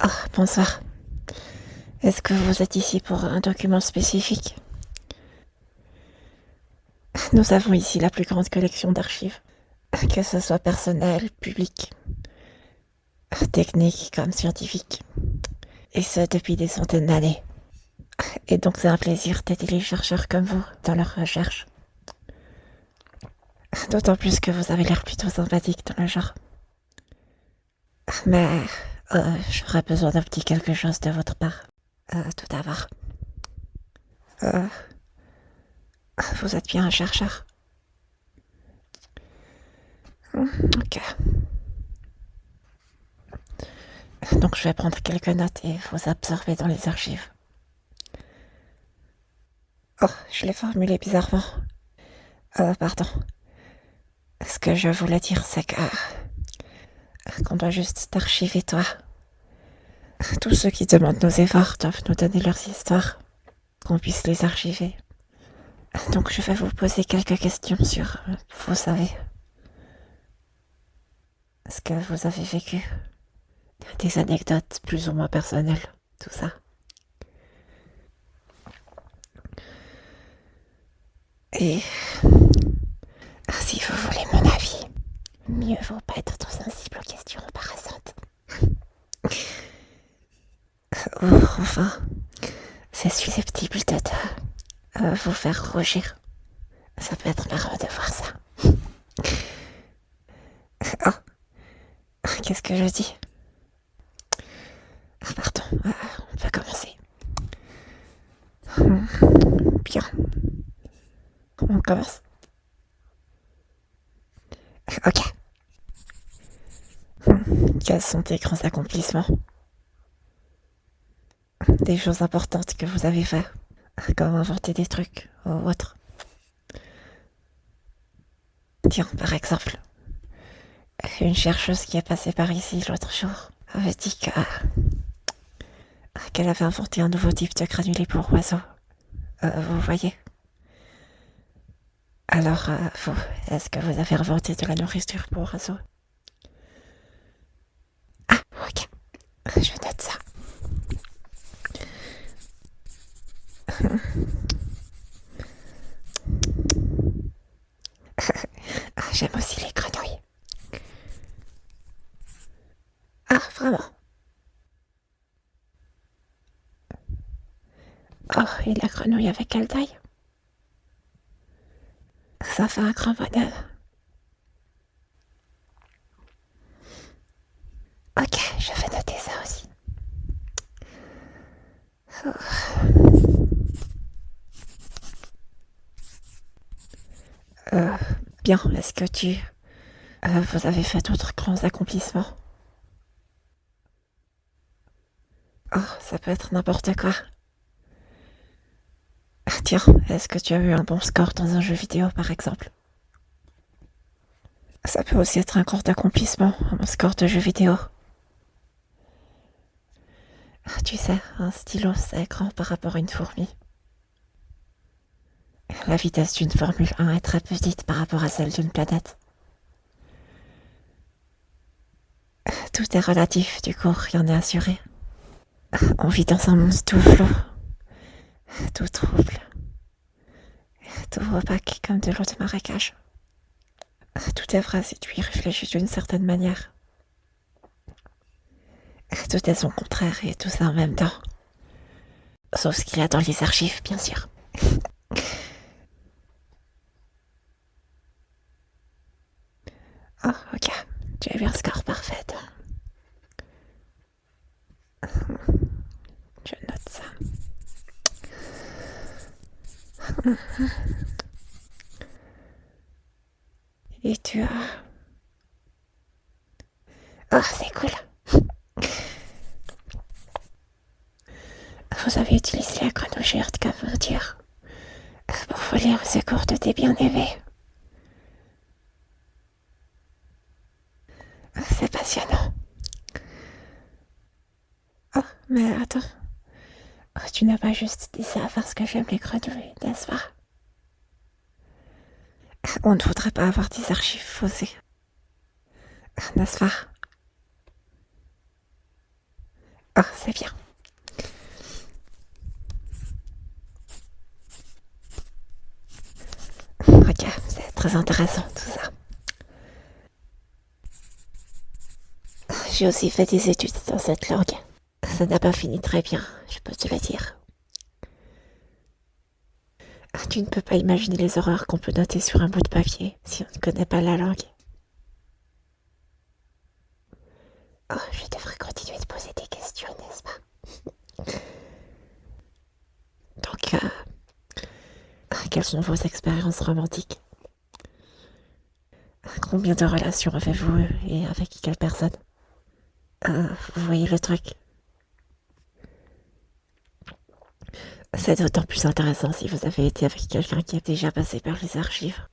Ah, bonsoir. Est-ce que vous êtes ici pour un document spécifique? Nous avons ici la plus grande collection d'archives, que ce soit personnel, public, technique comme scientifique, et ce depuis des centaines d'années. Et donc c'est un plaisir d'aider les chercheurs comme vous dans leurs recherches. D'autant plus que vous avez l'air plutôt sympathique dans le genre. Mais j'aurais besoin d'un petit quelque chose de votre part. Tout d'abord. Euh, vous êtes bien un chercheur. Ok. Donc je vais prendre quelques notes et vous absorber dans les archives. Oh, je l'ai formulé bizarrement. Pardon. Ce que je voulais dire, c'est que qu'on doit juste t'archiver toi. Tous ceux qui demandent nos efforts doivent nous donner leurs histoires, qu'on puisse les archiver. Donc je vais vous poser quelques questions sur, vous savez, ce que vous avez vécu, des anecdotes plus ou moins personnelles, tout ça. Et si vous voulez mon avis, mieux vaut pas être trop sensible aux questions embarrassantes. Ou enfin, c'est susceptible de vous faire rougir. Ça peut être marrant de voir ça. Oh, qu'est-ce que je dis? Pardon, on peut commencer. Bien, on commence. Ok. Quels sont tes grands accomplissements? Des choses importantes que vous avez fait, comme inventer des trucs ou autre. Tiens, par exemple, une chercheuse qui est passée par ici l'autre jour avait dit qu'elle avait inventé un nouveau type de granulé pour oiseaux. Vous voyez? Alors, vous, est-ce que vous avez inventé de la nourriture pour oiseaux? Ah, ok. Je note ça. J'aime aussi les grenouilles. Ah, vraiment? Oh, et la grenouille avec quelle taille? Ça fait un grand bonheur. Ok, je vais noter ça aussi. Euh, bien, est-ce que vous avez fait d'autres grands accomplissements? Oh, ça peut être n'importe quoi. Tiens, est-ce que tu as eu un bon score dans un jeu vidéo, par exemple? Ça peut aussi être un grand accomplissement, un score de jeu vidéo. Tu sais, un stylo, c'est grand par rapport à une fourmi. La vitesse d'une Formule 1 est très petite par rapport à celle d'une planète. Tout est relatif, du coup, rien n'est assuré. On vit dans un monde tout flou, tout trouble, tout opaque comme de l'eau de marécage. Tout est vrai si tu y réfléchis d'une certaine manière. Tout est son contraire et tout ça en même temps. Sauf ce qu'il y a dans les archives, bien sûr. Oh, ok. Tu as eu un score parfait. Je note ça. Et tu as... Oh, c'est cool. Vous avez utilisé la grenouille géante comme voiture pour voler au secours de tes bien-aimés. C'est passionnant. Oh, mais attends. Oh, tu n'as pas juste dit ça parce que j'aime les grenouilles, n'est-ce pas? On ne voudrait pas avoir des archives faussées, n'est-ce pas? Ah, c'est bien. Ok, c'est très intéressant tout ça. J'ai aussi fait des études dans cette langue. Ça n'a pas fini très bien, je peux te le dire. Tu ne peux pas imaginer les horreurs qu'on peut noter sur un bout de papier si on ne connaît pas la langue. Oh, je devrais continuer de poser des questions, n'est-ce pas? Donc, quelles sont vos expériences romantiques? Combien de relations avez-vous et avec quelle personne? Vous voyez le truc? C'est d'autant plus intéressant si vous avez été avec quelqu'un qui est déjà passé par les archives.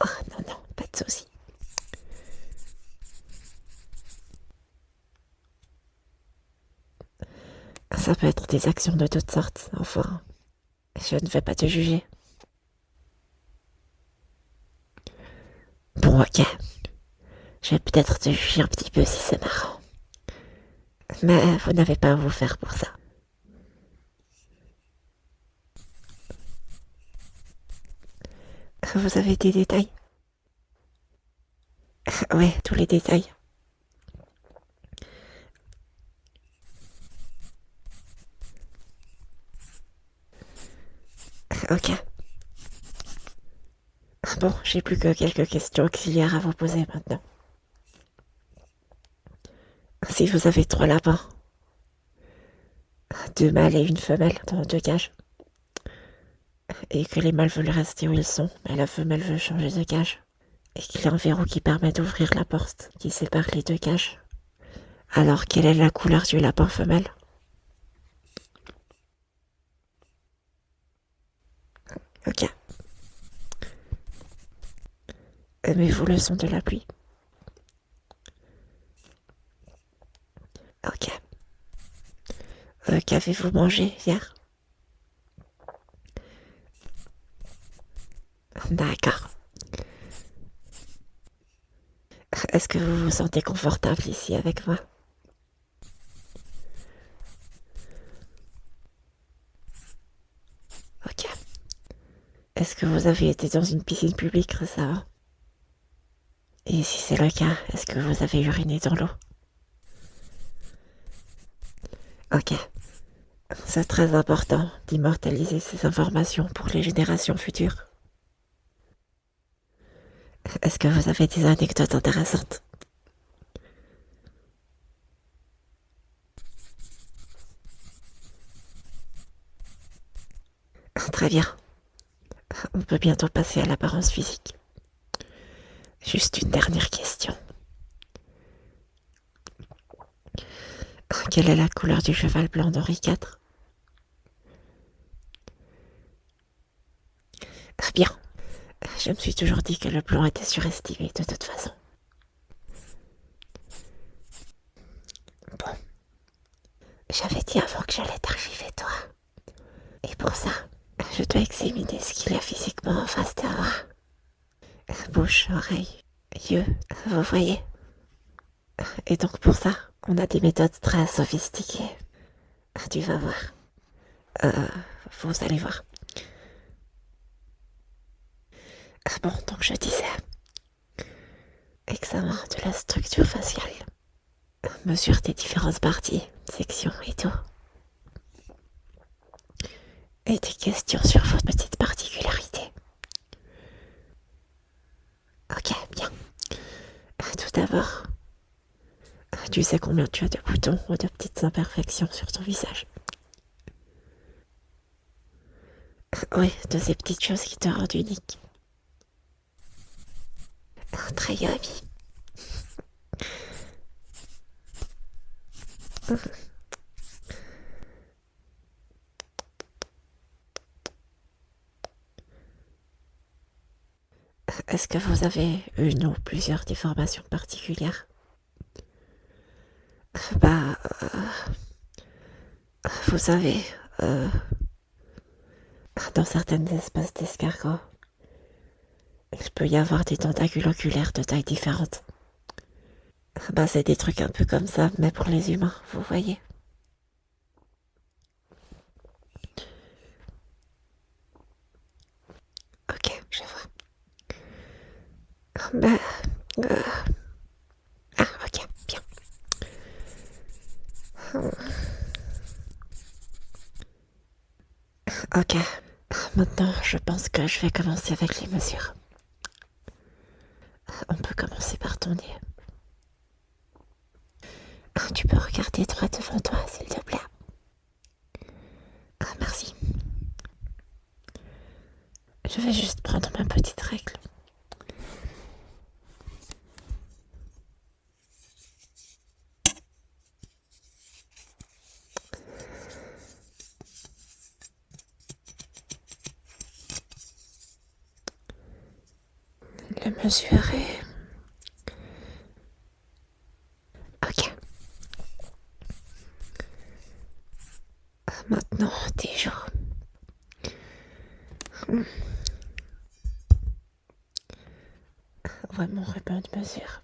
Oh non, non, pas de soucis. Ça peut être des actions de toutes sortes, enfin, je ne vais pas te juger. Bon, ok, je vais peut-être te juger un petit peu si c'est marrant. Mais vous n'avez pas à vous faire pour ça. Vous avez des détails? Ouais, tous les détails. Ok. Bon, j'ai plus que quelques questions auxiliaires à vous poser maintenant. Si vous avez 3 lapins, 2 mâles et une femelle dans 2 cages, et que les mâles veulent rester où ils sont, mais la femelle veut changer de cage, et qu'il y a un verrou qui permet d'ouvrir la porte qui sépare les 2 cages, alors quelle est la couleur du lapin femelle? Ok. Aimez-vous le son de la pluie? Ok. Qu'avez-vous mangé hier? D'accord. Est-ce que vous vous sentez confortable ici avec moi? Ok. Est-ce que vous avez été dans une piscine publique récemment? Et si c'est le cas, est-ce que vous avez uriné dans l'eau? Ok. C'est très important d'immortaliser ces informations pour les générations futures. Est-ce que vous avez des anecdotes intéressantes? Très bien. On peut bientôt passer à l'apparence physique. Juste une dernière question. Quelle est la couleur du cheval blanc d'Henri IV? Bien. Je me suis toujours dit que le blanc était surestimé de toute façon. Bon. J'avais dit avant que j'allais t'archiver toi. Et pour ça, je dois examiner ce qu'il y a physiquement en face de moi. Bouche, oreille, yeux, vous voyez? Et donc pour ça, on a des méthodes très sophistiquées. Tu vas voir. Vous allez voir. Bon, donc je disais, examen de la structure faciale. Mesure des différentes parties, sections et tout. Et des questions sur vos petites particularités. Ok, bien. Tout d'abord, tu sais combien tu as de boutons ou de petites imperfections sur ton visage? Oui, de ces petites choses qui te rendent unique. Très yummy. Est-ce que vous avez une ou plusieurs déformations particulières? Bah, vous savez, dans certaines espèces d'escargots, il peut y avoir des tentacules oculaires de tailles différentes. Bah, c'est des trucs un peu comme ça, mais pour les humains, vous voyez. Ok, je vois. Bah, euh, ok, bien. Ok, maintenant, je pense que je vais commencer avec les mesures. On peut commencer par ton nez. Tu peux regarder droit devant toi, s'il te plaît. Ah, merci. Je vais juste prendre ma petite règle. Le mesurer. Ok. Maintenant, tes joues. Vraiment ruban de mesure.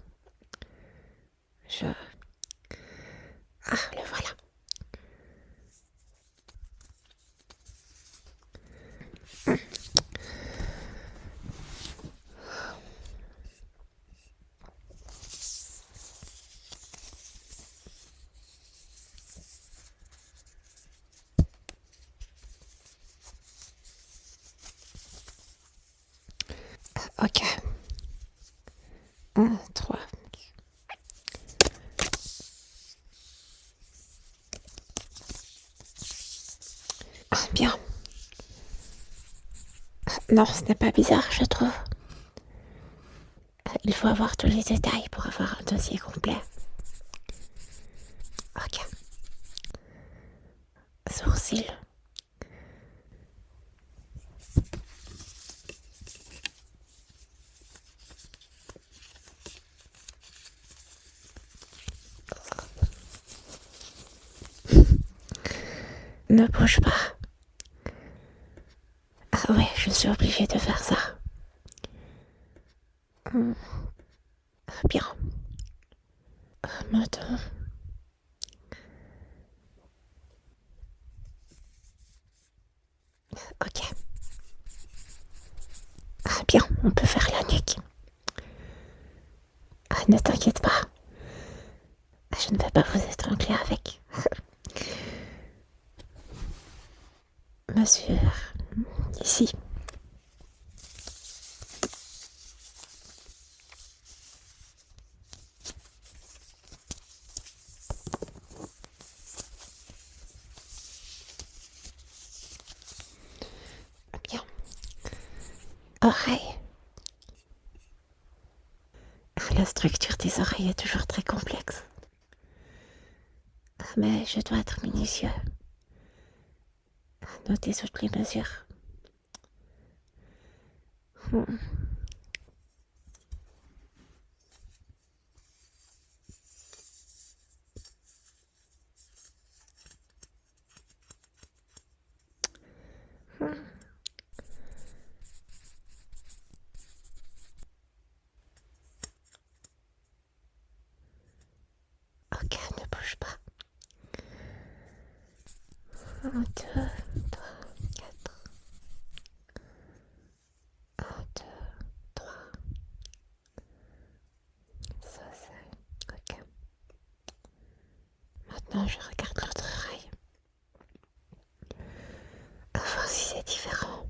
Je... Ah, le voilà. Ok. 1, 3. Bien. Non, ce n'est pas bizarre, je trouve. Il faut avoir tous les détails pour avoir un dossier complet. Ok. Sourcils. Ne bouge pas. Ah ouais, je suis obligée de faire ça. Bien. Maintenant. Ok. Ah bien, on peut faire la nuque. Ah, ne t'inquiète pas. Je ne vais pas vous étrangler avec. Mesure. Ici. Bien. Oreille. La structure des oreilles est toujours très complexe. Mais je dois être minutieux. Noter toutes les mesures. Ok, ne bouge pas. 1, 2, 3, 4. 1, 2, 3. Ça, c'est... Ok. Maintenant, je regarde l'autre oreille. À voir si c'est différent.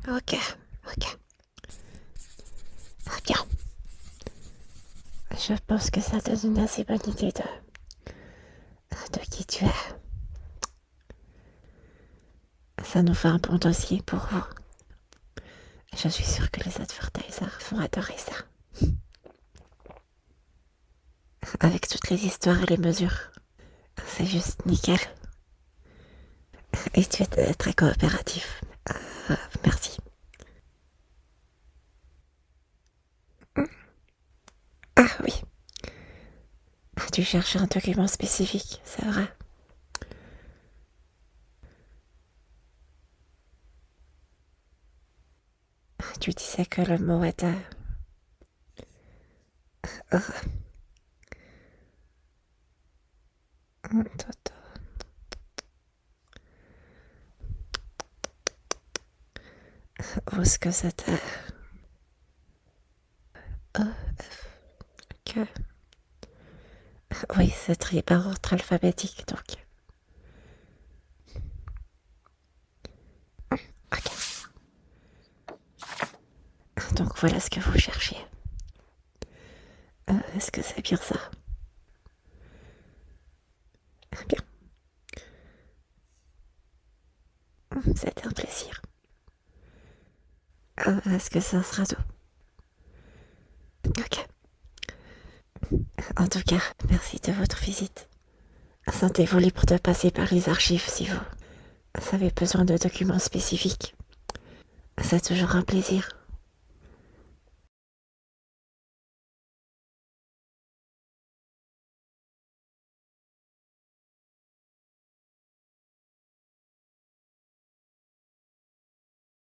Ok, ok. Ah bien. Je pense que ça donne une assez bonne idée de qui tu es. Ça nous fait un bon dossier pour vous. Je suis sûre que les advertisers vont adorer ça. Avec toutes les histoires et les mesures. C'est juste nickel. Et tu es très coopératif. Merci. Ah oui, tu cherchais un document spécifique, c'est vrai. Tu disais que le mot était... Où est-ce que c'était? Que... Oui, c'est trié par ordre alphabétique, donc... Ok. Donc voilà ce que vous cherchiez. Est-ce que c'est bien ça? Bien, c'était un plaisir. Est-ce que ça sera tout? Ok. En tout cas, merci de votre visite. Sentez-vous libre de passer par les archives si vous avez besoin de documents spécifiques. C'est toujours un plaisir.